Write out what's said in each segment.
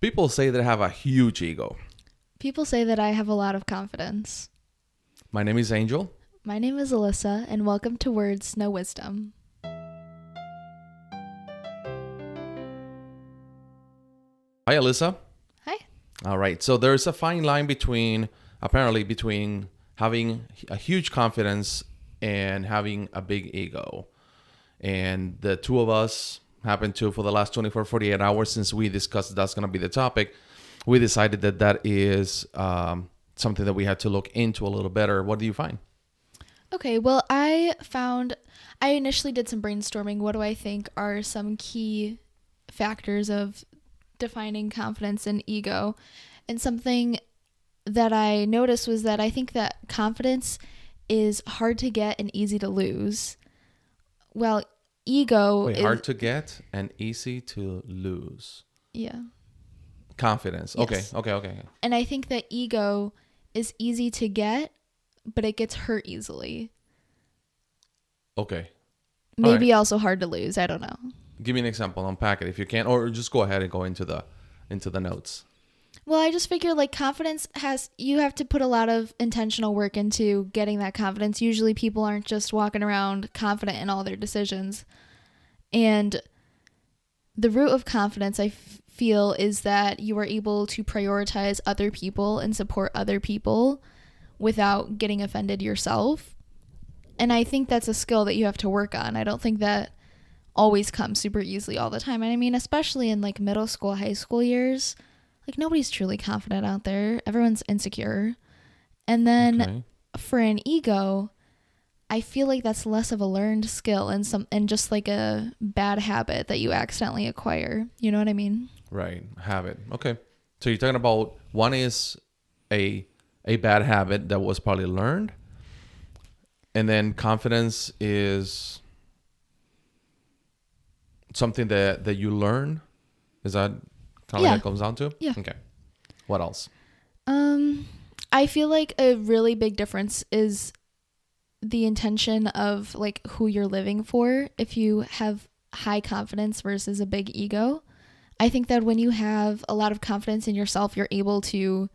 People say that I have a huge ego. People say that I have a lot of confidence. My name is Angel. My name is Alyssa, and welcome to Words No Wisdom. Hi, Alyssa. Hi. All right. So there's a fine line between having a huge confidence and having a big ego. And the two of us happen to, for the last 24, 48 hours since we discussed that's going to be the topic, we decided that is something that we had to look into a little better. What do you find? Okay, well, I initially did some brainstorming. What do I think are some key factors of defining confidence and ego? And something that I noticed was that I think that confidence is hard to get and easy to lose. Well, ego is hard to get and easy to lose. Yeah. Confidence. Yes. Okay. And I think that ego is easy to get, but it gets hurt easily. Okay. Maybe also hard to lose. I don't know. Give me an example. Unpack it if you can, or just go ahead and go into the notes. Well, I just figure like confidence you have to put a lot of intentional work into getting that confidence. Usually people aren't just walking around confident in all their decisions. And the root of confidence, I feel, is that you are able to prioritize other people and support other people without getting offended yourself. And I think that's a skill that you have to work on. I don't think that always comes super easily all the time. And I mean, especially in like middle school, high school years, like nobody's truly confident out there. Everyone's insecure. And then for an ego, I feel like that's less of a learned skill and just like a bad habit that you accidentally acquire. You know what I mean? Right. Habit. Okay. So you're talking about one is a bad habit that was probably learned. And then confidence is something that you learn. Is that kind of what it comes down to? Yeah. Okay. What else? I feel like a really big difference is the intention of like who you're living for. If you have high confidence versus a big ego, I think that when you have a lot of confidence in yourself, you're able to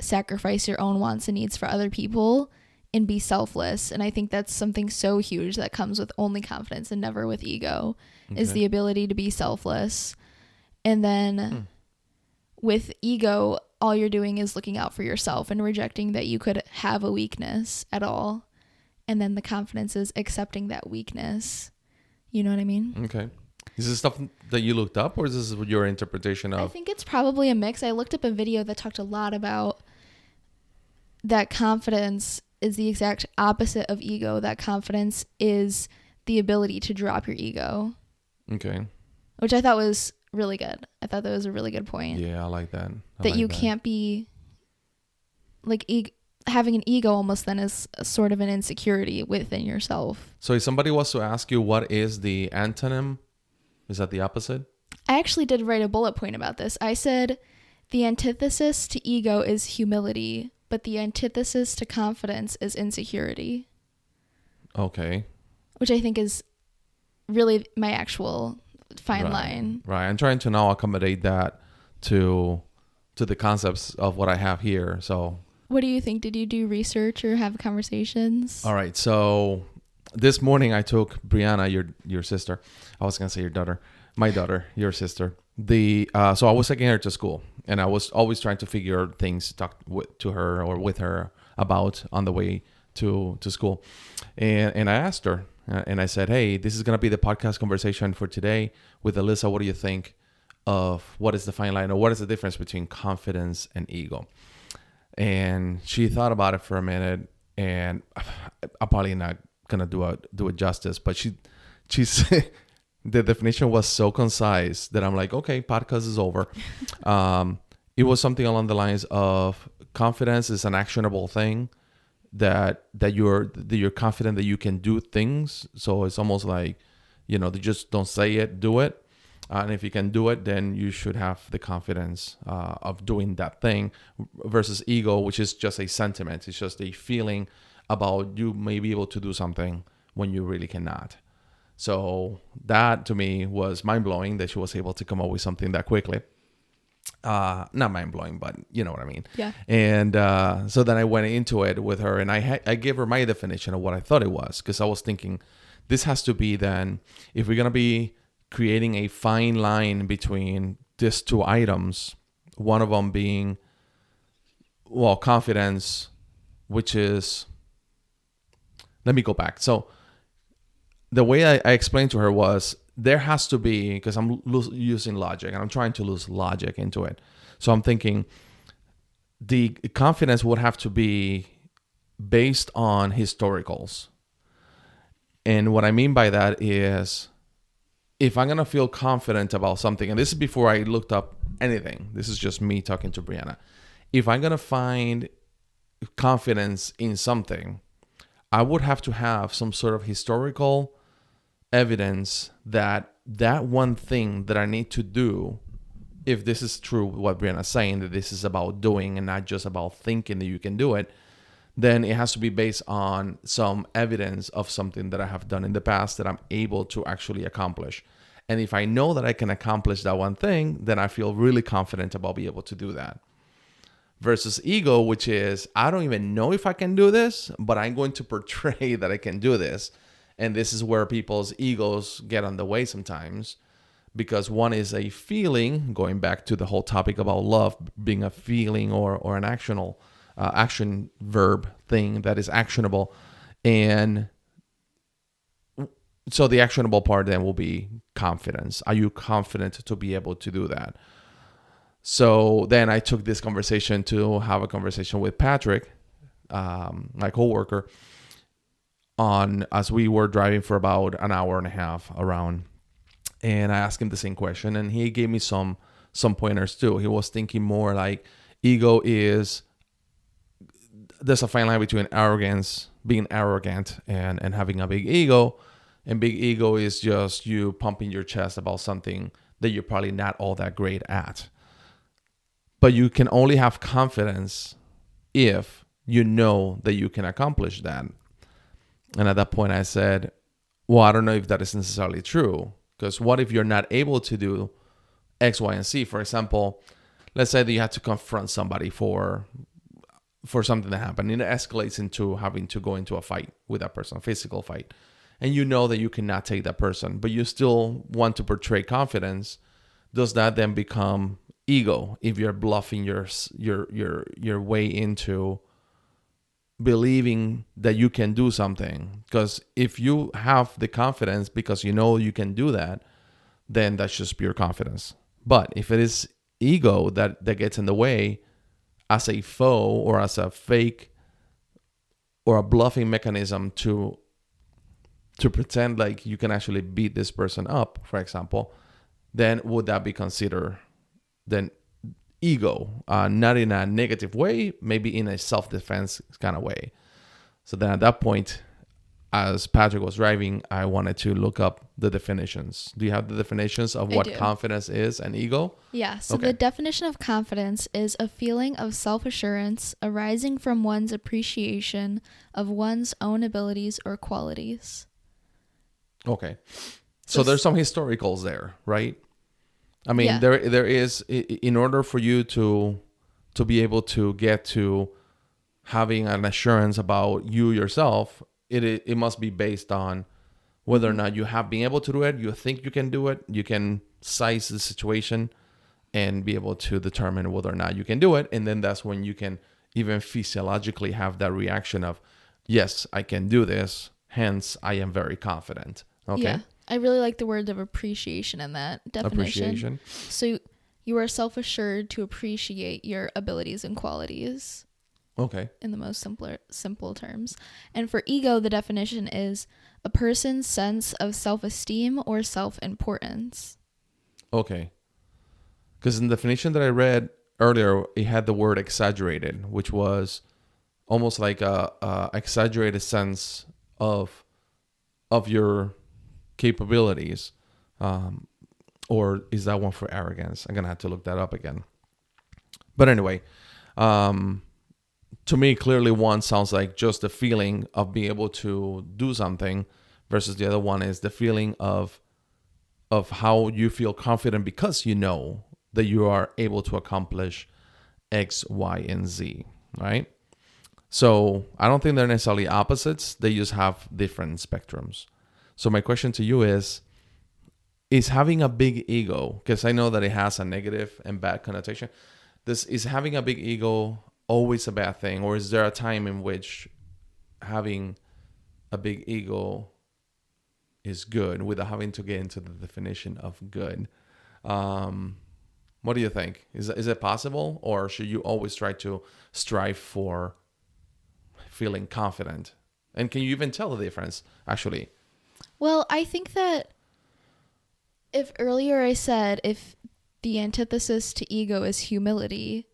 sacrifice your own wants and needs for other people and be selfless. And I think that's something so huge that comes with only confidence and never with ego, is the ability to be selfless. And then with ego, all you're doing is looking out for yourself and rejecting that you could have a weakness at all. And then the confidence is accepting that weakness. You know what I mean? Okay. Is this stuff that you looked up, or is this your interpretation of? I think it's probably a mix. I looked up a video that talked a lot about that confidence is the exact opposite of ego. That confidence is the ability to drop your ego. Okay. Which I thought was really good. I thought that was a really good point. Yeah, I like that. Can't be like having an ego almost then is a sort of an insecurity within yourself. So if somebody was to ask you what is the antonym, is that the opposite? I actually did write a bullet point about this. I said the antithesis to ego is humility, but the antithesis to confidence is insecurity. Okay. Which I think is really my actual fine line. Right. I'm trying to now accommodate that to the concepts of what I have here. So what do you think? Did you do research or have conversations? All right. So this morning I took Brianna, your sister. I was going to say your daughter. My daughter, your sister. So I was taking her to school, and I was always trying to figure things to talk to her or with her about on the way to school. And I asked her, and I said, hey, this is going to be the podcast conversation for today with Alyssa. What do you think of what is the fine line, or what is the difference between confidence and ego? And she thought about it for a minute, and I'm probably not gonna do it justice, but she said the definition was so concise that I'm like, okay, podcast is over. It was something along the lines of confidence is an actionable thing that you're confident that you can do things. So it's almost like, they just don't say it, do it. And if you can do it, then you should have the confidence of doing that thing, versus ego, which is just a sentiment. It's just a feeling about you may be able to do something when you really cannot. So that to me was mind blowing that she was able to come up with something that quickly. Not mind blowing, but you know what I mean. Yeah. And so then I went into it with her, and I gave her my definition of what I thought it was, because I was thinking this has to be then, if we're gonna be creating a fine line between these two items, one of them being, well, confidence, which is, let me go back. So the way I explained to her was, there has to be, because I'm using logic and I'm trying to lose logic into it. So I'm thinking the confidence would have to be based on historicals. And what I mean by that is, if I'm going to feel confident about something, and this is before I looked up anything, this is just me talking to Brianna. If I'm going to find confidence in something, I would have to have some sort of historical evidence that that one thing that I need to do, if this is true, what Brianna's saying, that this is about doing and not just about thinking that you can do it, then it has to be based on some evidence of something that I have done in the past that I'm able to actually accomplish. And if I know that I can accomplish that one thing, then I feel really confident about being able to do that. Versus ego, which is, I don't even know if I can do this, but I'm going to portray that I can do this. And this is where people's egos get on the way sometimes, because one is a feeling, going back to the whole topic about love being a feeling or an action verb thing that is actionable. And so the actionable part then will be confidence. Are you confident to be able to do that? So then I took this conversation to have a conversation with Patrick, my coworker, as we were driving for about an hour and a half around, and I asked him the same question, and he gave me some pointers too. He was thinking more like ego is, there's a fine line between arrogance, being arrogant, and having a big ego. And big ego is just you pumping your chest about something that you're probably not all that great at. But you can only have confidence if you know that you can accomplish that. And at that point I said, well, I don't know if that is necessarily true. Because what if you're not able to do X, Y, and Z? For example, let's say that you had to confront somebody for something that happened, and it escalates into having to go into a fight with that person, a physical fight. And you know that you cannot take that person, but you still want to portray confidence. Does that then become ego if you're bluffing your way into believing that you can do something? Because if you have the confidence because you know you can do that, then that's just pure confidence. But if it is ego that gets in the way as a foe or as a fake or a bluffing mechanism to pretend like you can actually beat this person up, for example, then would that be considered then ego? Not in a negative way, maybe in a self-defense kind of way. So then at that point, as Patrick was driving, I wanted to look up the definitions. Do you have the definitions of what confidence is and ego? Yeah. So the definition of confidence is a feeling of self-assurance arising from one's appreciation of one's own abilities or qualities. Okay. So there's some historicals there, right? I mean, there is, in order for you to be able to get to having an assurance about you yourself, it must be based on whether or not you have been able to do it, you think you can do it, you can size the situation and be able to determine whether or not you can do it. And then that's when you can even physiologically have that reaction of, yes, I can do this. Hence, I am very confident. Okay. Yeah. I really like the word of appreciation in that definition. Appreciation. So you are self-assured to appreciate your abilities and qualities. Okay. In the most simple terms. And for ego, the definition is a person's sense of self-esteem or self-importance. Okay. Because in the definition that I read earlier, it had the word exaggerated, which was almost like a exaggerated sense of your capabilities. Or is that one for arrogance? I'm going to have to look that up again. But anyway, to me, clearly one sounds like just the feeling of being able to do something, versus the other one is the feeling of how you feel confident because you know that you are able to accomplish X, Y, and Z, right? So I don't think they're necessarily opposites. They just have different spectrums. So my question to you is having a big ego, because I know that it has a negative and bad connotation. This is having a big ego always a bad thing, or is there a time in which having a big ego is good without having to get into the definition of good? What do you think? Is it possible, or should you always try to strive for feeling confident? And can you even tell the difference, actually? Well, I think that if earlier I said if the antithesis to ego is humility,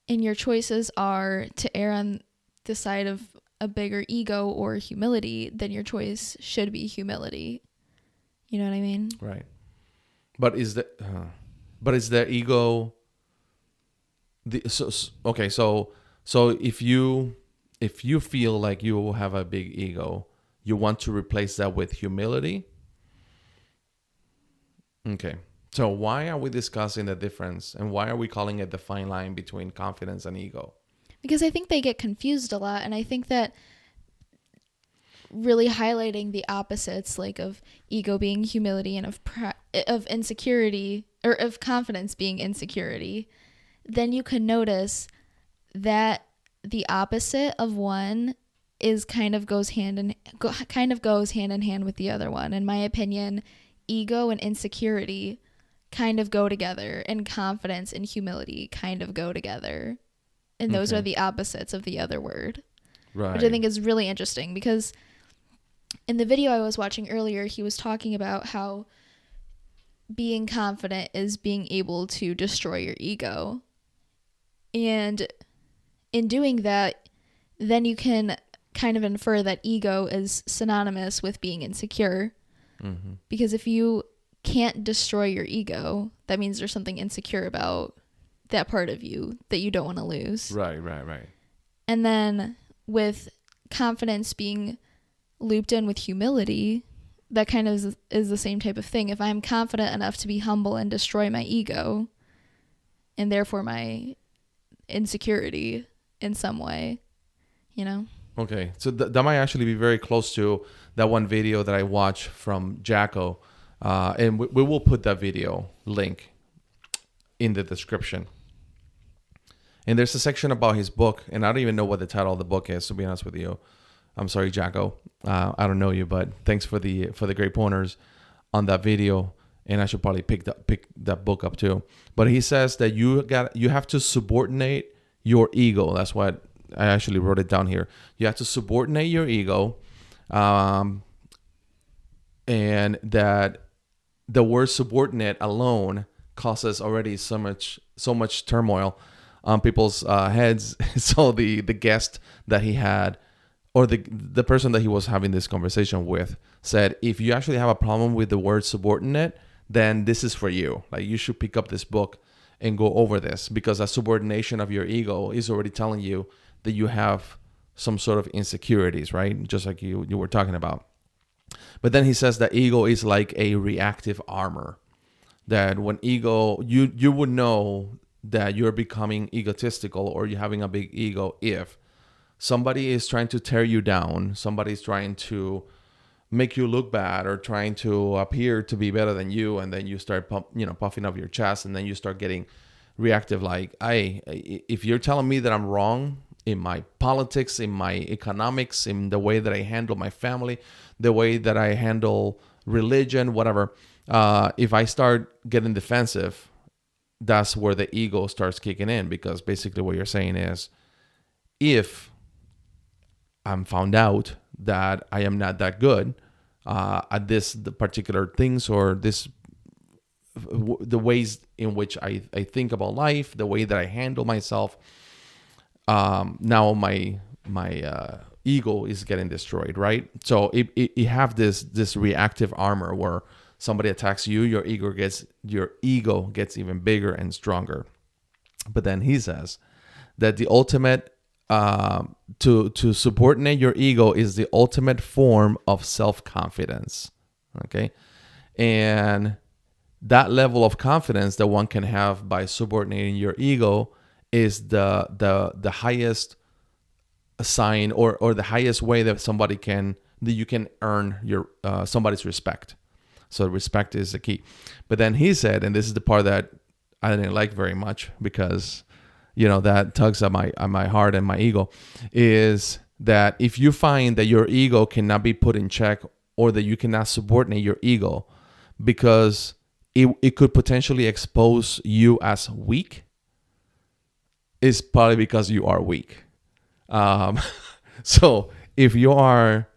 and your choices are to err on the side of a bigger ego or humility, then your choice should be humility. You know what I mean? Right. But is the ego okay? So if you feel like you have a big ego, you want to replace that with humility. Okay. So why are we discussing the difference, and why are we calling it the fine line between confidence and ego? Because I think they get confused a lot, and I think that really highlighting the opposites, like of ego being humility and of insecurity, or of confidence being insecurity, then you can notice that the opposite of one is kind of goes hand in hand with the other one. In my opinion, ego and insecurity kind of go together, and confidence and humility kind of go together. And those are the opposites of the other word. Right. Which I think is really interesting, because in the video I was watching earlier, he was talking about how being confident is being able to destroy your ego. And in doing that, then you can kind of infer that ego is synonymous with being insecure. Mm-hmm. Because if you can't destroy your ego, that means there's something insecure about that part of you that you don't want to lose. Right. And then with confidence being looped in with humility, that kind of is the same type of thing. If I'm confident enough to be humble and destroy my ego, and therefore my insecurity in some way, you know? Okay, so that might actually be very close to that one video that I watched from Jacko. And we will put that video link in the description. And there's a section about his book, and I don't even know what the title of the book is, to be honest with you. I'm sorry, Jacko. I don't know you, but thanks for the great pointers on that video. And I should probably pick that book up too. But he says that you have to subordinate your ego. That's what I actually wrote it down here. You have to subordinate your ego, and that the word subordinate alone causes already so much turmoil on people's heads. So the guest that he had, or the person that he was having this conversation with, said, if you actually have a problem with the word subordinate, then this is for you. Like, you should pick up this book and go over this, because a subordination of your ego is already telling you that you have some sort of insecurities, right? Just like you were talking about. But then he says that ego is like a reactive armor. That when ego, you would know that you're becoming egotistical, or you're having a big ego, if somebody is trying to tear you down, somebody's trying to make you look bad, or trying to appear to be better than you, and then you start puffing up your chest, and then you start getting reactive, like, if you're telling me that I'm wrong in my politics, in my economics, in the way that I handle my family, the way that I handle religion, whatever, if I start getting defensive, that's where the ego starts kicking in. Because basically what you're saying is, if I'm found out that I am not that good at the particular things, or the ways in which I think about life, the way that I handle myself, now my ego is getting destroyed, right? So you have this reactive armor where somebody attacks you, your ego gets even bigger and stronger. But then he says that the ultimate to subordinate your ego is the ultimate form of self-confidence. Okay, and that level of confidence that one can have by subordinating your ego is the highest sign or the highest way that you can earn your somebody's respect. So respect is the key. But then he said, and this is the part that I didn't like very much because that tugs at my heart and my ego, is that if you find that your ego cannot be put in check, or that you cannot subordinate your ego because it could potentially expose you as weak, it's probably because you are weak. So if you are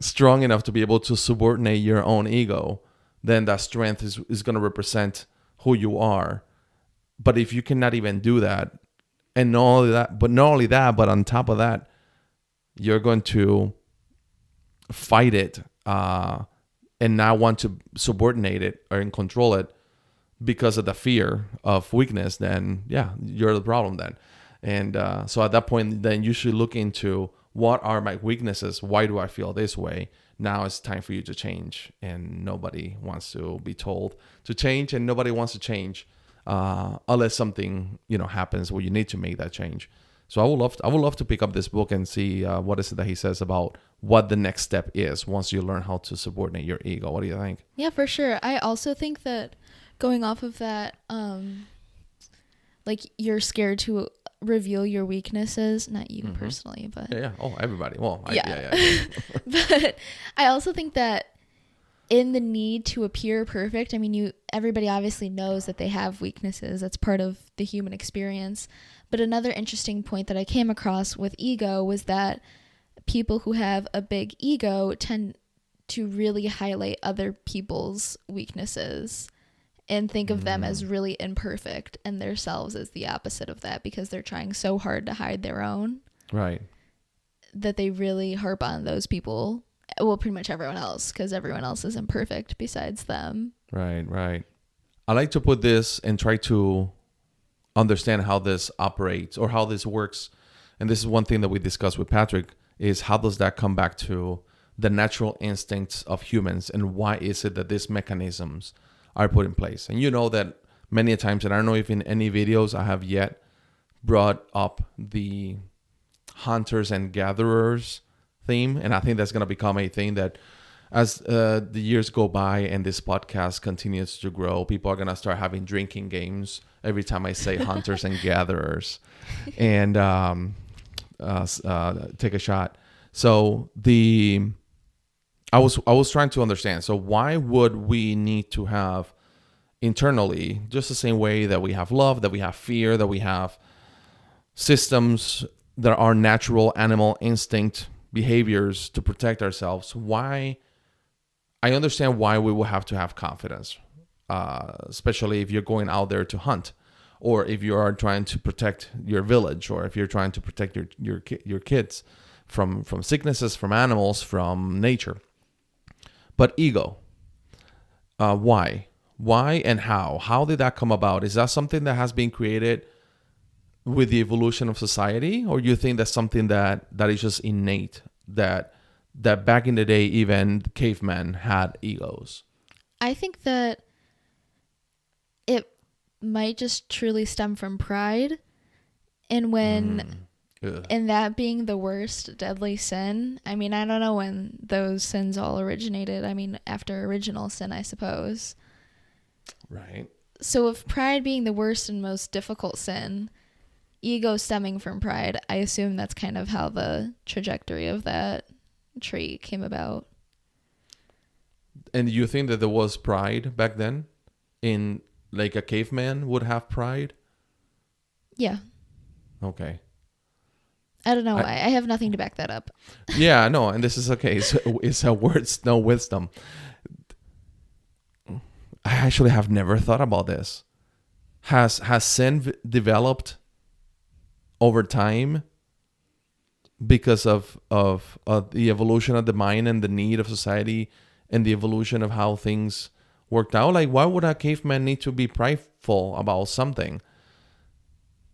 strong enough to be able to subordinate your own ego, then that strength is going to represent who you are. But if you cannot even do that, and not only that, but on top of that, you're going to fight it and not want to subordinate it or control it because of the fear of weakness, then yeah, you're the problem then. And so at that point, then you should look into, what are my weaknesses? Why do I feel this way? Now it's time for you to change. And nobody wants to be told to change, and nobody wants to change unless something happens where you need to make that change. So I would love to pick up this book and see what is it that he says about what the next step is once you learn how to subordinate your ego. What do you think? Yeah, for sure. I also think that going off of that, like, you're scared to reveal your weaknesses, not you personally, but yeah. Oh, everybody. Well, yeah. But I also think that in the need to appear perfect, I mean, everybody obviously knows that they have weaknesses. That's part of the human experience. But another interesting point that I came across with ego was that people who have a big ego tend to really highlight other people's weaknesses and think of them as really imperfect, and themselves as the opposite of that, because they're trying so hard to hide their own. Right. That they really harp on those people. Well, pretty much everyone else, because everyone else is imperfect besides them. Right. I like to put this and try to understand how this operates or how this works. And this is one thing that we discussed with Patrick, is how does that come back to the natural instincts of humans, and why is it that these mechanisms are put in place? And you know that many times, and I don't know if in any videos I have yet brought up the hunters and gatherers theme, and I think that's going to become a thing that as the years go by and this podcast continues to grow, people are going to start having drinking games every time I say hunters and gatherers, and take a shot. So I was trying to understand, so why would we need to have internally, just the same way that we have love, that we have fear, that we have systems that are natural animal instinct behaviors to protect ourselves? Why? I understand why we will have to have confidence, especially if you're going out there to hunt, or if you are trying to protect your village, or if you're trying to protect your kids from sicknesses, from animals, from nature. But ego, why? Why and how? How did that come about? Is that something that has been created with the evolution of society, or you think that's something that is just innate, that back in the day even cavemen had egos? I think that it might just truly stem from pride, and and that being the worst deadly sin. I mean, I don't know when those sins all originated. I mean, after original sin, I suppose. Right. So if pride being the worst and most difficult sin, ego stemming from pride, I assume that's kind of how the trajectory of that trait came about. And you think that there was pride back then, in like a caveman would have pride? Yeah. Okay. I don't know why. I have nothing to back that up. Yeah, no, and this is okay. It's a words, no wisdom. I actually have never thought about this. Has sin developed over time because of the evolution of the mind and the need of society and the evolution of how things worked out? Like, why would a caveman need to be prideful about something?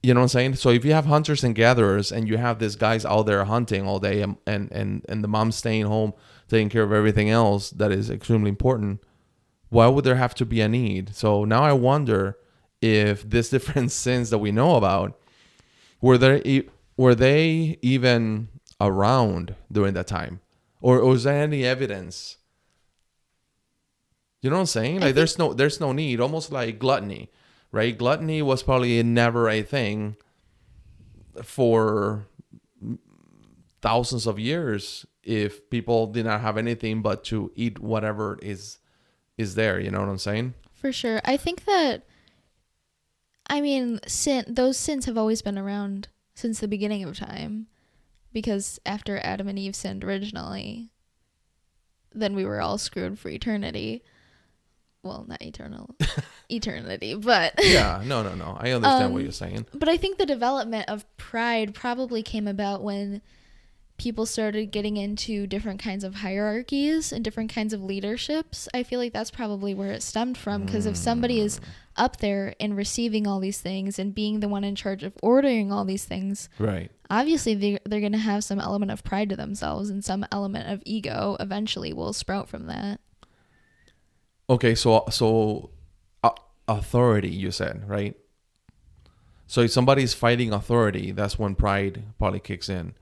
You know what I'm saying? So if you have hunters and gatherers, and you have these guys out there hunting all day, and the mom's staying home taking care of everything else that is extremely important, why would there have to be a need? So now I wonder if these different sins that we know about, were they even around during that time, or was there any evidence? You know what I'm saying? Like there's no need. Almost like gluttony, right? Gluttony was probably never a thing for thousands of years if people did not have anything but to eat whatever is there. You know what I'm saying? For sure. I think that, I mean, those sins have always been around since the beginning of time, because after Adam and Eve sinned originally, then we were all screwed for eternity. Well, not eternity, but Yeah, no. I understand what you're saying. But I think the development of pride probably came about when people started getting into different kinds of hierarchies and different kinds of leaderships. I feel like that's probably where it stemmed from, because if somebody is up there and receiving all these things and being the one in charge of ordering all these things, Right. obviously they're going to have some element of pride to themselves, and some element of ego eventually will sprout from that. Okay, so authority, you said, right? So if somebody's fighting authority, that's when pride probably kicks in.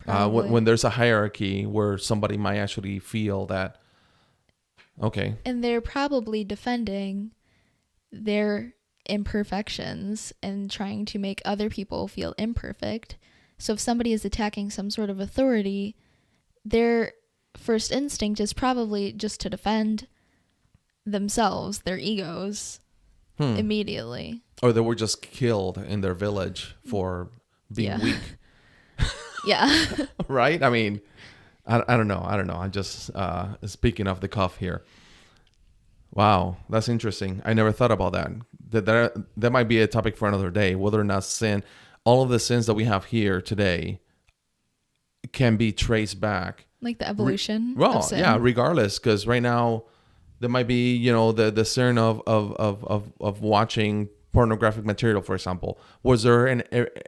When there's a hierarchy where somebody might actually feel that, okay. And they're probably defending their imperfections and trying to make other people feel imperfect. So if somebody is attacking some sort of authority, their first instinct is probably just to defend themselves, their egos, immediately. Or they were just killed in their village for being weak. Yeah. Right? I mean, I don't know. I'm just speaking off the cuff here. Wow, that's interesting. I never thought about that. That might be a topic for another day, whether or not sin, all of the sins that we have here today can be traced back. Like the evolution of sin. Yeah, regardless, because right now there might be, the sin of watching pornographic material, for example. Was there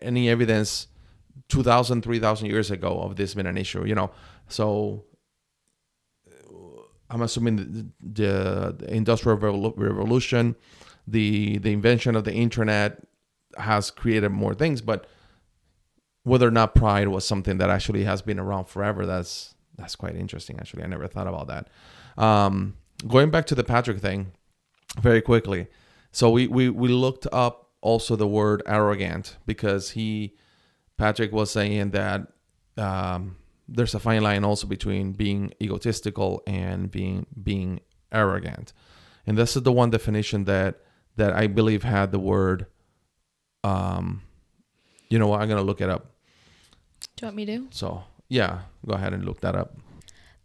any evidence 2,000, 3,000 years ago of this being an issue? So I'm assuming the Industrial Revolution, the invention of the internet has created more things, but whether or not pride was something that actually has been around forever, that's quite interesting. Actually, I never thought about that. Going back to the Patrick thing very quickly. So we looked up also the word arrogant, because Patrick was saying that there's a fine line also between being egotistical and being arrogant. And this is the one definition that I believe had the word, you know what, I'm going to look it up. Do you want me to? So, yeah, go ahead and look that up.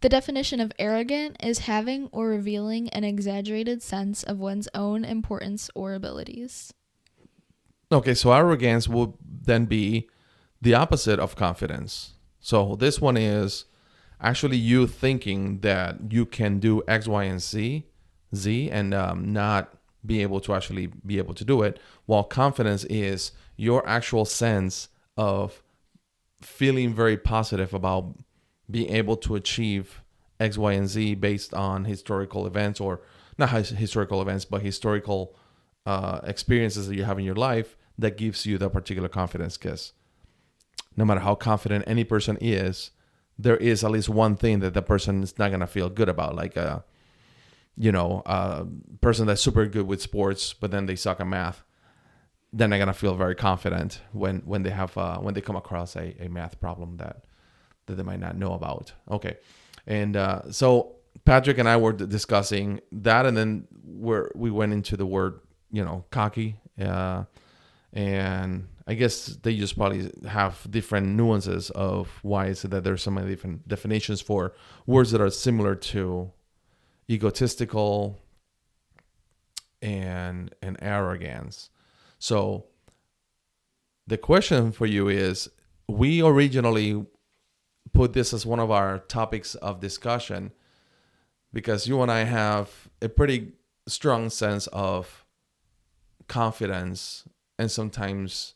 The definition of arrogant is having or revealing an exaggerated sense of one's own importance or abilities. Okay, so arrogance would then be the opposite of confidence. So this one is actually you thinking that you can do X, Y, and Z, and not be able to actually be able to do it, while confidence is your actual sense of feeling very positive about being able to achieve X, Y, and Z based on historical events, or not historical events, but historical experiences that you have in your life that gives you that particular confidence. Because no matter how confident any person is, there is at least one thing that the person is not going to feel good about. Like a person that's super good with sports, but then they suck at math. Then they're going to feel very confident when they have when they come across a math problem that they might not know about. Okay. And so Patrick and I were discussing that, and then we went into the word, cocky. And I guess they just probably have different nuances of why is it that there's so many different definitions for words that are similar to egotistical and arrogance. So the question for you is, we originally put this as one of our topics of discussion because you and I have a pretty strong sense of confidence and sometimes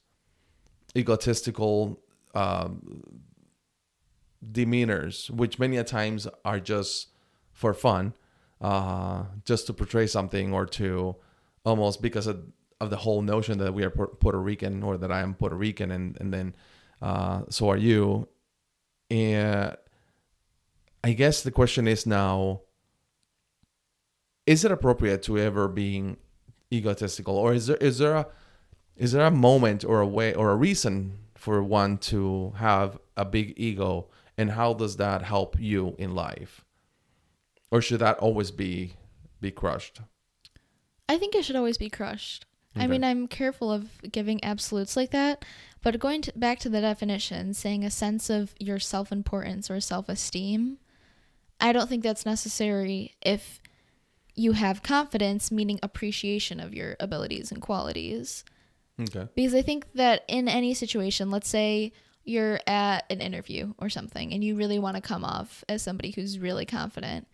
egotistical demeanors, which many a times are just for fun. just to portray something, or to almost because of the whole notion that we are Puerto Rican, or that I am Puerto Rican, and then so are you. And I guess the question is now, is it appropriate to ever being egotistical, or is there a moment or a way or a reason for one to have a big ego, and how does that help you in life, or should that always be crushed? I think it should always be crushed. I Okay. mean, I'm careful of giving absolutes like that, but back to the definition, saying a sense of your self-importance or self-esteem, I don't think that's necessary if you have confidence, meaning appreciation of your abilities and qualities. Okay. Because I think that in any situation, let's say you're at an interview or something and you really want to come off as somebody who's really confident,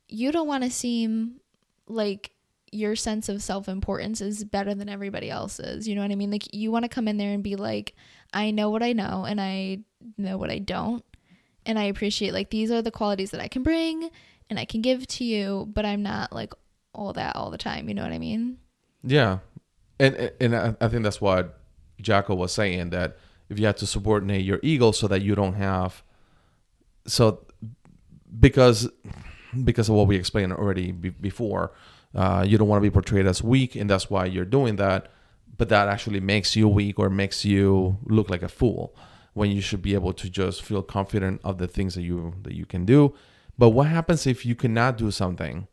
you don't want to seem like your sense of self-importance is better than everybody else's. You know what I mean? Like, you want to come in there and be like, I know what I know and I know what I don't. And I appreciate, like, these are the qualities that I can bring and I can give to you, but I'm not like all that all the time. You know what I mean? Yeah, and I think that's what Jacko was saying, that if you have to subordinate your ego so that you don't have, so because because of what we explained already before, you don't want to be portrayed as weak, and that's why you're doing that. But that actually makes you weak, or makes you look like a fool, when you should be able to just feel confident of the things that you can do. But what happens if you cannot do something?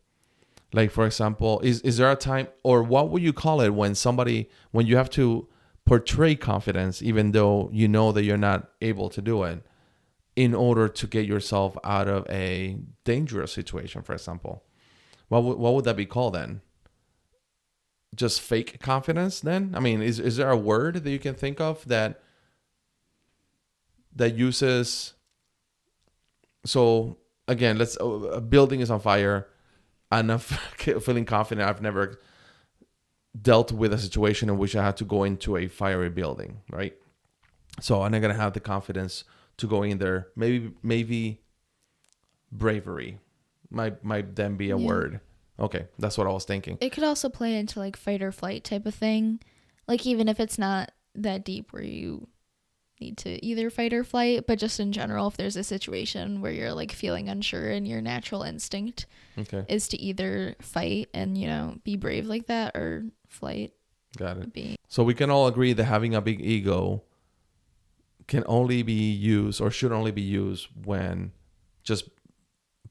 Like, for example, is there a time, or what would you call it, when you have to portray confidence even though you know that you're not able to do it, in order to get yourself out of a dangerous situation, for example? What would that be called then? Just fake confidence then? I mean, is there a word that you can think of that uses, so again, let's a building is on fire. I'm not feeling confident. I've never dealt with a situation in which I had to go into a fiery building, right? So I'm not gonna have the confidence to go in there. Maybe bravery might then be a Yeah. word. Okay, that's what I was thinking. It could also play into like fight or flight type of thing. Like, even if it's not that deep where you need to either fight or flight, but just in general, if there's a situation where you're like feeling unsure and your natural instinct Okay, is to either fight and, you know, be brave like that, or flight. got it. Be So we can all agree that having a big ego can only be used, or should only be used, when just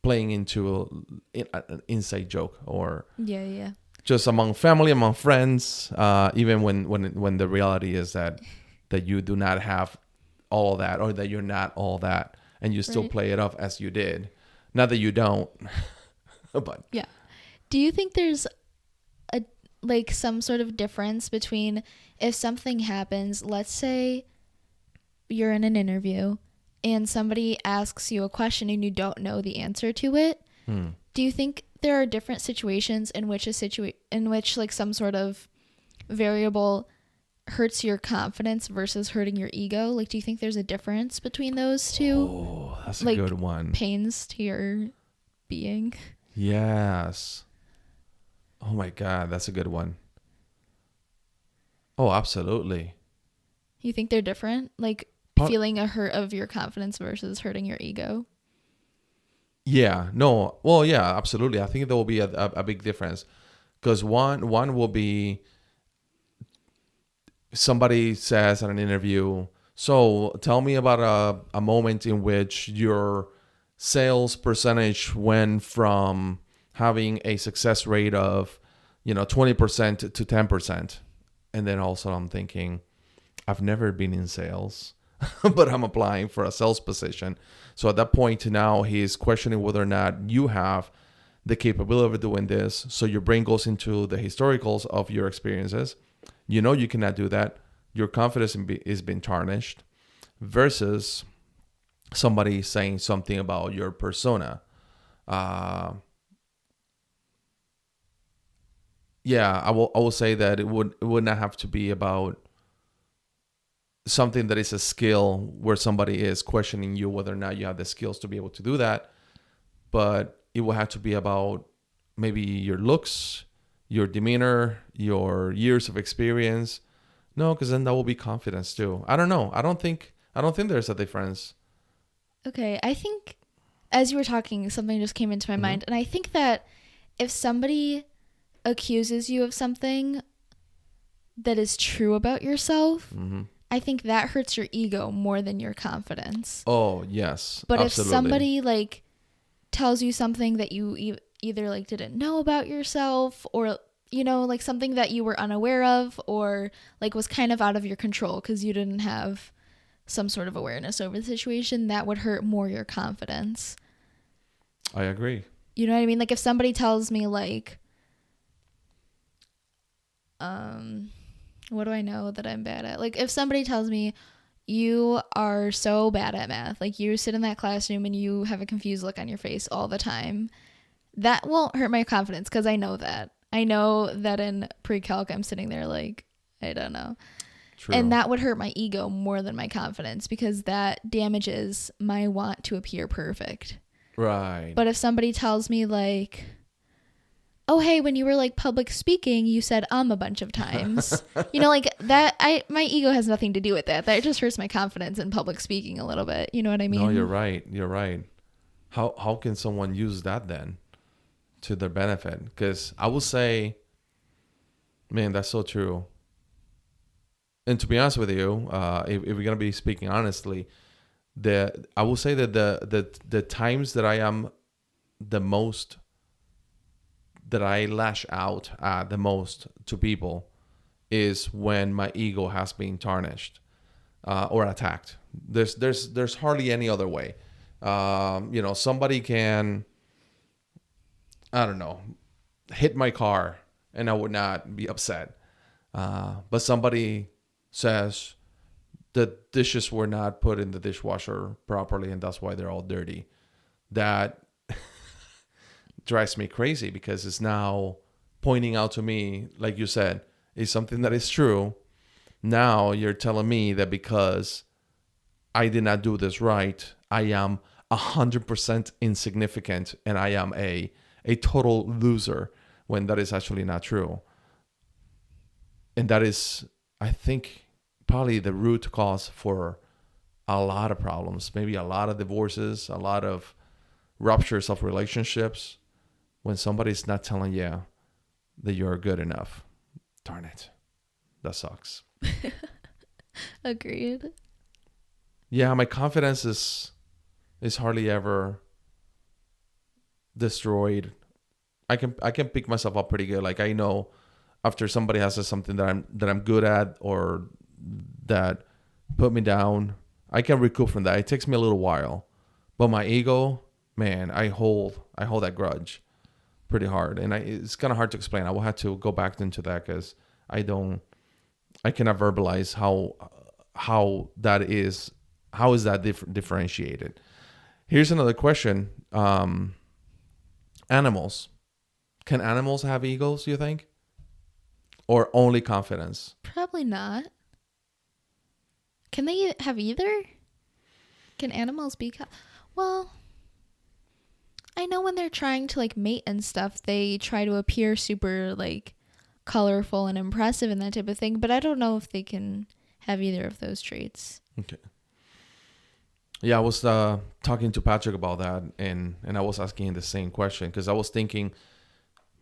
playing into an inside joke, or yeah. just among family, among friends, even when the reality is that you do not have all that, or that you're not all that, and you still Right. play it off as you did. Not that you don't, but Yeah. Do you think there's a like some sort of difference between if something happens, let's say you're in an interview and somebody asks you a question and you don't know the answer to it? Do you think there are different situations in which like some sort of variable hurts your confidence versus hurting your ego? Like, do you think there's a difference between those two? oh, that's a Like, good one. pains to your being? Yes. Oh my God, that's a good one. Oh, absolutely. You think they're different? Like, Part- feeling a hurt of your confidence versus hurting your ego? Yeah, no. Well, yeah, absolutely. I think there will be a big difference, because one will be, somebody says in an interview, so tell me about a moment in which your sales percentage went from having a success rate of 20% to 10%. And then also I'm thinking, I've never been in sales, but I'm applying for a sales position. So at that point now, he's questioning whether or not you have the capability of doing this. So your brain goes into the historicals of your experiences. You cannot do that. Your confidence is being tarnished, versus somebody saying something about your persona. Uh, yeah, I will say that it would not have to be about something that is a skill, where somebody is questioning you whether or not you have the skills to be able to do that, but it will have to be about maybe your looks, your demeanor, your years of experience. No, because then that will be confidence too. I don't know. I don't think there's a difference. Okay, I think as you were talking, something just came into my Mhm. mind, and I think that if somebody accuses you of something that is true about yourself, Mhm. I think that hurts your ego more than your confidence. Oh yes, But if absolutely. somebody like tells you something that you either like didn't know about yourself, or like something that you were unaware of, or like was kind of out of your control because you didn't have some sort of awareness over the situation, that would hurt more your confidence. I agree. You know what I mean? Like if somebody tells me like, what do I know that I'm bad at? Like if somebody tells me you are so bad at math, like you sit in that classroom and you have a confused look on your face all the time, that won't hurt my confidence because I know that. I know that in pre-calc I'm sitting there like, I don't know. And True. that would hurt my ego more than my confidence because that damages my want to appear perfect. Right. But if somebody tells me like, oh hey, when you were like public speaking, you said a bunch of times. Like that, my ego has nothing to do with that. That just hurts my confidence in public speaking a little bit. You know what I No, you're mean? right. You're right. How can someone use that then to their benefit? Because I will say, man, that's so true. And to be honest with you, if we're gonna be speaking honestly, I will say that the times that I am the most, that I lash out at the most to people, is when my ego has been tarnished or attacked. There's hardly any other way. Somebody can, I don't know, hit my car and I would not be upset. But somebody says the dishes were not put in the dishwasher properly and that's why they're all dirty. That drives me crazy because it's now pointing out to me, like you said, is something that is true. Now you're telling me that because I did not do this right, I am 100% insignificant and I am a total loser, when that is actually not true. And that is, I think, probably the root cause for a lot of problems, maybe a lot of divorces, a lot of ruptures of relationships, when somebody's not telling you that you're good enough. Darn it. That sucks. Agreed. Yeah, my confidence is hardly ever destroyed. I can pick myself up pretty good. Like I know after somebody has said something that I'm good at or that put me down, I can recoup from that. It takes me a little while. But my ego, man, I hold that grudge pretty hard. And it's kind of hard to explain. I will have to go back into that because I cannot verbalize how that is, how is that differentiated. Here's another question. Animals. Can animals have egos, you think? Or only confidence? Probably not. Can they have either? Can animals be? Well, I know when they're trying to like mate and stuff, they try to appear super like colorful and impressive and that type of thing. But I don't know if they can have either of those traits. Okay. Yeah, I was talking to Patrick about that, and I was asking him the same question because I was thinking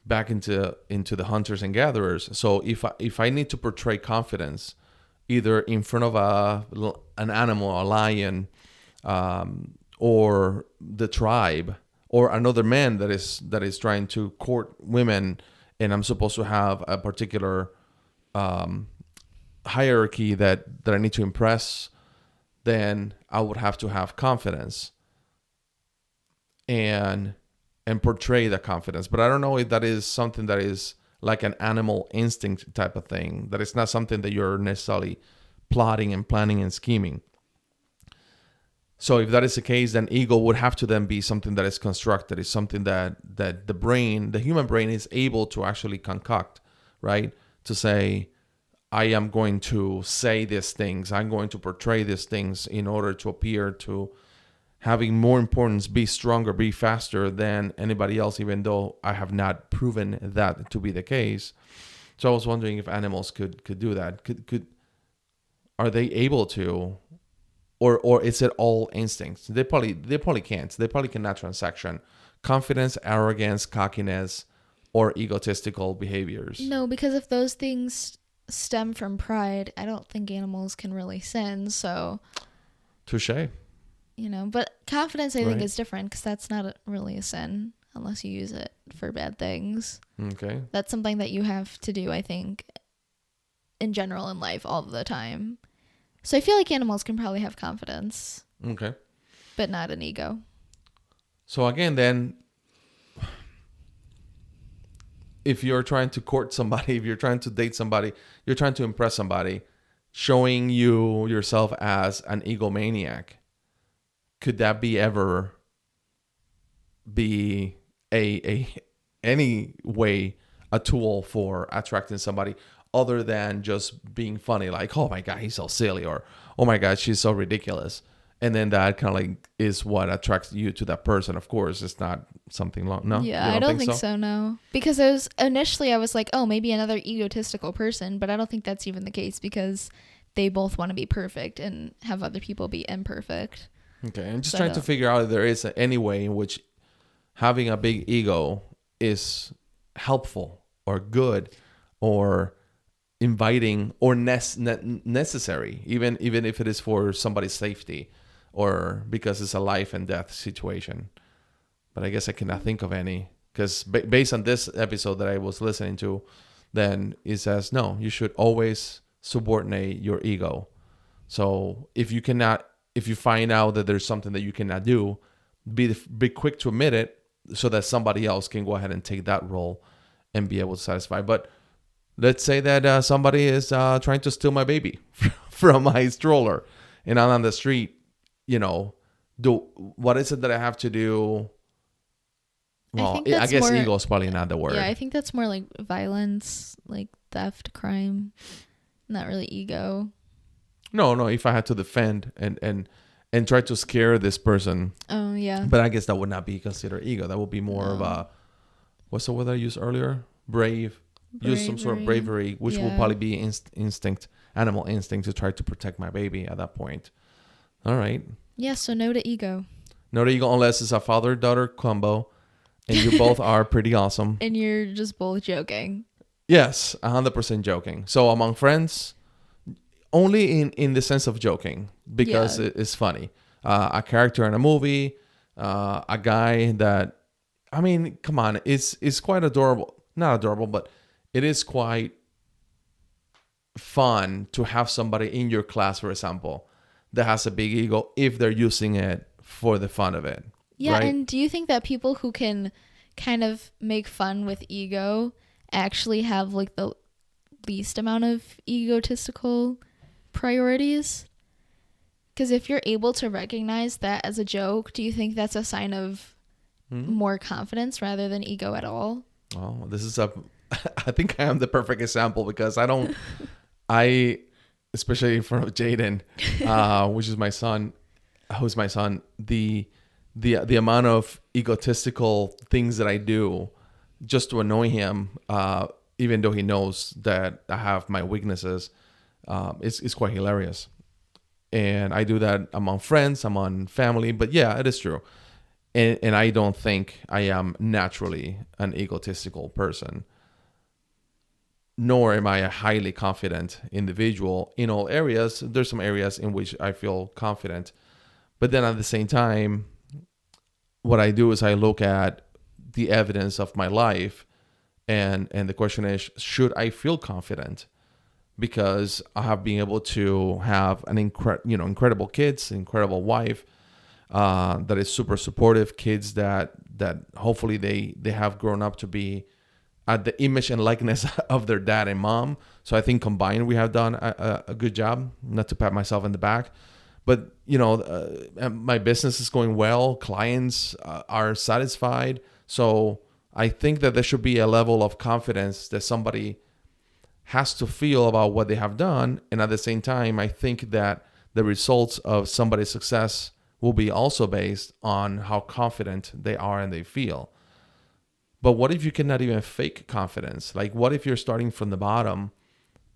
back into the hunters and gatherers. So if I need to portray confidence, either in front of an animal, a lion, or the tribe, or another man that is trying to court women, and I'm supposed to have a particular hierarchy that I need to impress, then I would have to have confidence and portray the confidence. But I don't know if that is something that is like an animal instinct type of thing. That it's not something that you're necessarily plotting and planning and scheming. So if that is the case, then ego would have to then be something that is constructed. It's something that the human brain is able to actually concoct, right? To say, I am going to say these things. I'm going to portray these things in order to appear to having more importance, be stronger, be faster than anybody else, even though I have not proven that to be the case. So I was wondering if animals could do that. Could are they able to, or is it all instincts? They probably can't. They probably cannot transaction confidence, arrogance, cockiness, or egotistical behaviors. No, because if those things stem from pride, I don't think animals can really sin. So, Touche. but confidence I think Right. is different because that's not really a sin unless you use it for bad things. Okay. That's something that you have to do, I think, in general in life all the time. So I feel like animals can probably have confidence, Okay. but not an ego. So again, then, if you're trying to court somebody, if you're trying to date somebody, you're trying to impress somebody, showing yourself as an egomaniac, could that be ever be a any way a tool for attracting somebody other than just being funny, like, oh my god, he's so silly, or oh my god, she's so ridiculous, and then that kind of like is what attracts you to that person. Of course, it's not something long. No, Yeah, you I don't think so, no. Because I was like, oh, maybe another egotistical person, but I don't think that's even the case because they both want to be perfect and have other people be imperfect. Okay, I'm just So I trying to don't- figure out if there is any way in which having a big ego is helpful or good or inviting or necessary, even if it is for somebody's safety or because it's a life and death situation. But I guess I cannot think of any because based on this episode that I was listening to, then it says no, you should always subordinate your ego. So if you find out that there's something that you cannot do, be quick to admit it so that somebody else can go ahead and take that role and be able to satisfy. But let's say that somebody is trying to steal my baby from my stroller, and I'm on the street. What is it that I have to do? Well, think I that's guess more- ego is probably not the word. Yeah, I think that's more like violence, like theft, crime, not really ego. No. If I had to defend and try to scare this person, Oh, yeah. but I guess that would not be considered ego. That would be more of No. a, what's the word I used earlier? Brave. Use some sort of bravery, which will Yeah. probably be instinct, animal instinct to try to protect my baby at that point. All right. Yeah, so no to ego. No ego unless it's a father-daughter combo and you both are pretty awesome. And you're just both joking. Yes, 100% joking. So among friends, only in the sense of joking because Yeah. it's funny. A character in a movie, a guy that, I mean, come on, it's quite adorable. Not adorable, but it is quite fun to have somebody in your class, for example, that has a big ego if they're using it for the fun of it. Yeah, right? and do you think that people who can kind of make fun with ego actually have like the least amount of egotistical priorities? Because if you're able to recognize that as a joke, do you think that's a sign of more confidence rather than ego at all? Well, this is I think I am the perfect example because especially in front of Jaden, which is my son, who's my son, the amount of egotistical things that I do just to annoy him, even though he knows that I have my weaknesses, is quite hilarious. And I do that among friends, among family, but yeah, it is true. And I don't think I am naturally an egotistical person, nor am I a highly confident individual in all areas. There's some areas in which I feel confident, but then at the same time, what I do is I look at the evidence of my life, and the question is, should I feel confident? Because I have been able to have an incredible kids, incredible wife, that is super supportive, kids that hopefully they have grown up to be at the image and likeness of their dad and mom. So I think combined we have done a good job. Not to pat myself in the back, but my business is going well. Clients are satisfied. So I think that there should be a level of confidence that somebody has to feel about what they have done. And at the same time, I think that the results of somebody's success will be also based on how confident they are and they feel. But what if you cannot even fake confidence? Like, what if you're starting from the bottom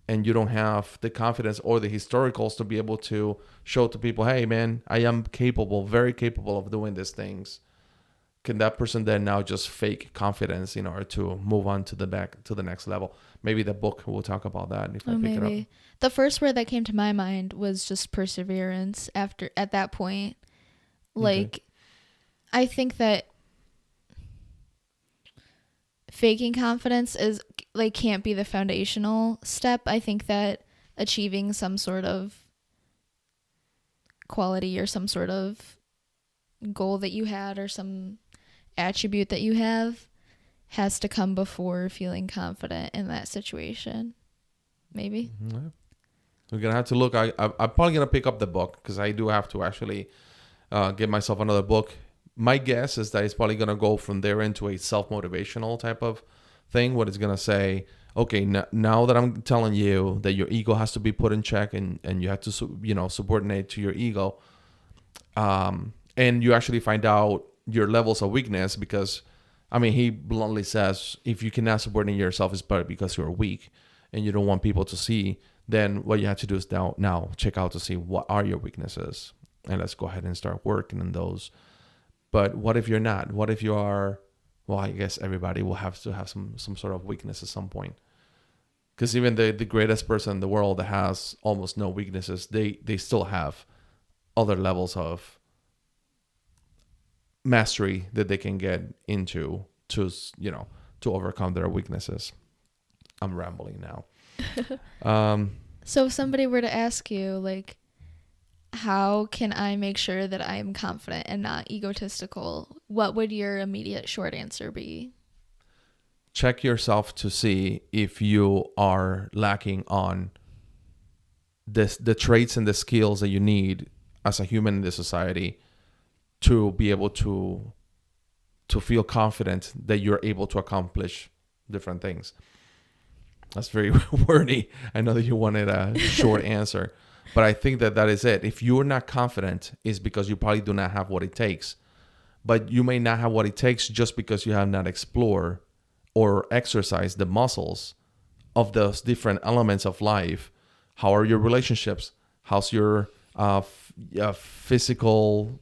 and you don't have the confidence or the historicals to be able to show to people, hey, man, I am capable, very capable of doing these things? Can that person then now just fake confidence in order to move on to the next level? Maybe the book will talk about that if I pick it up. The first word that came to my mind was just perseverance at that point. Like, okay. I think that faking confidence is like can't be the foundational step. I think that achieving some sort of quality or some sort of goal that you had or some attribute that you have has to come before feeling confident in that situation. Maybe. Mm-hmm. We're going to have to look. I'm probably going to pick up the book because I do have to actually get myself another book. My guess is that it's probably going to go from there into a self-motivational type of thing, what it's going to say, okay, now that I'm telling you that your ego has to be put in check and you have to, subordinate to your ego, and you actually find out your levels of weakness because, I mean, he bluntly says, if you cannot subordinate yourself, it's probably because you're weak and you don't want people to see, then what you have to do is now check out to see what are your weaknesses and let's go ahead and start working on those. But what if you're not? What if you are? Well, I guess everybody will have to have some sort of weakness at some point. Because even the greatest person in the world that has almost no weaknesses, they still have other levels of mastery that they can get into to overcome their weaknesses. I'm rambling now. So if somebody were to ask you, like, how can I make sure that I'm confident and not egotistical? What would your immediate short answer be? Check yourself to see if you are lacking on the traits and the skills that you need as a human in this society to be able to feel confident that you're able to accomplish different things. That's very wordy. I know that you wanted a short answer. But I think that is it. If you're not confident, it's because you probably do not have what it takes. But you may not have what it takes just because you have not explored or exercised the muscles of those different elements of life. How are your relationships? How's your physical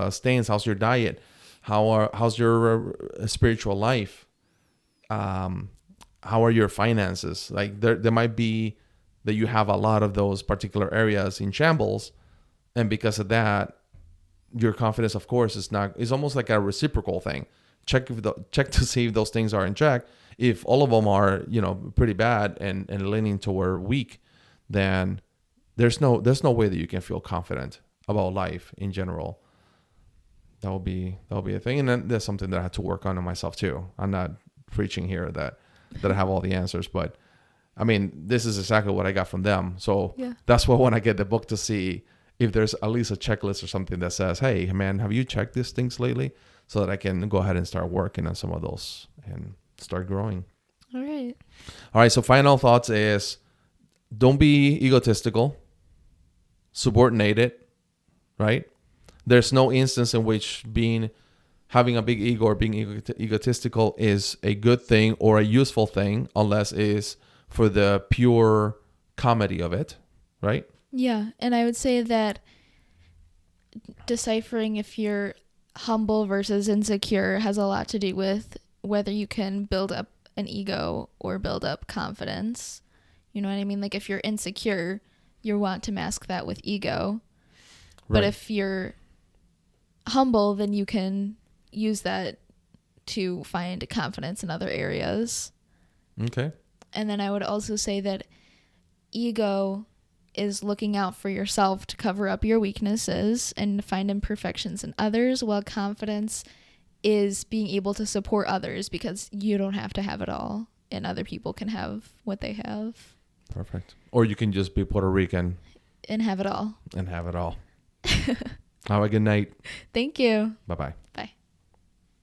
stance? How's your diet? How's your spiritual life? How are your finances? Like there might be that you have a lot of those particular areas in shambles, and because of that, your confidence, of course, is almost like a reciprocal thing. Check to see if those things are in check. If all of them are, pretty bad and leaning toward weak, then there's no way that you can feel confident about life in general. That'll be a thing, and then there's something that I had to work on myself too. I'm not preaching here that I have all the answers, but I mean, this is exactly what I got from them. So That's why when I get the book to see if there's at least a checklist or something that says, hey, man, have you checked these things lately? So that I can go ahead and start working on some of those and start growing. All right. So final thoughts is don't be egotistical. Subordinate it, right? There's no instance in which having a big ego or being egotistical is a good thing or a useful thing unless it's for the pure comedy of it, right? Yeah, and I would say that deciphering if you're humble versus insecure has a lot to do with whether you can build up an ego or build up confidence. You know what I mean? Like if you're insecure, you want to mask that with ego. Right. But if you're humble, then you can use that to find confidence in other areas. Okay. And then I would also say that ego is looking out for yourself to cover up your weaknesses and find imperfections in others, while confidence is being able to support others because you don't have to have it all and other people can have what they have. Perfect. Or you can just be Puerto Rican. And have it all. Have a good night. Thank you. Bye-bye.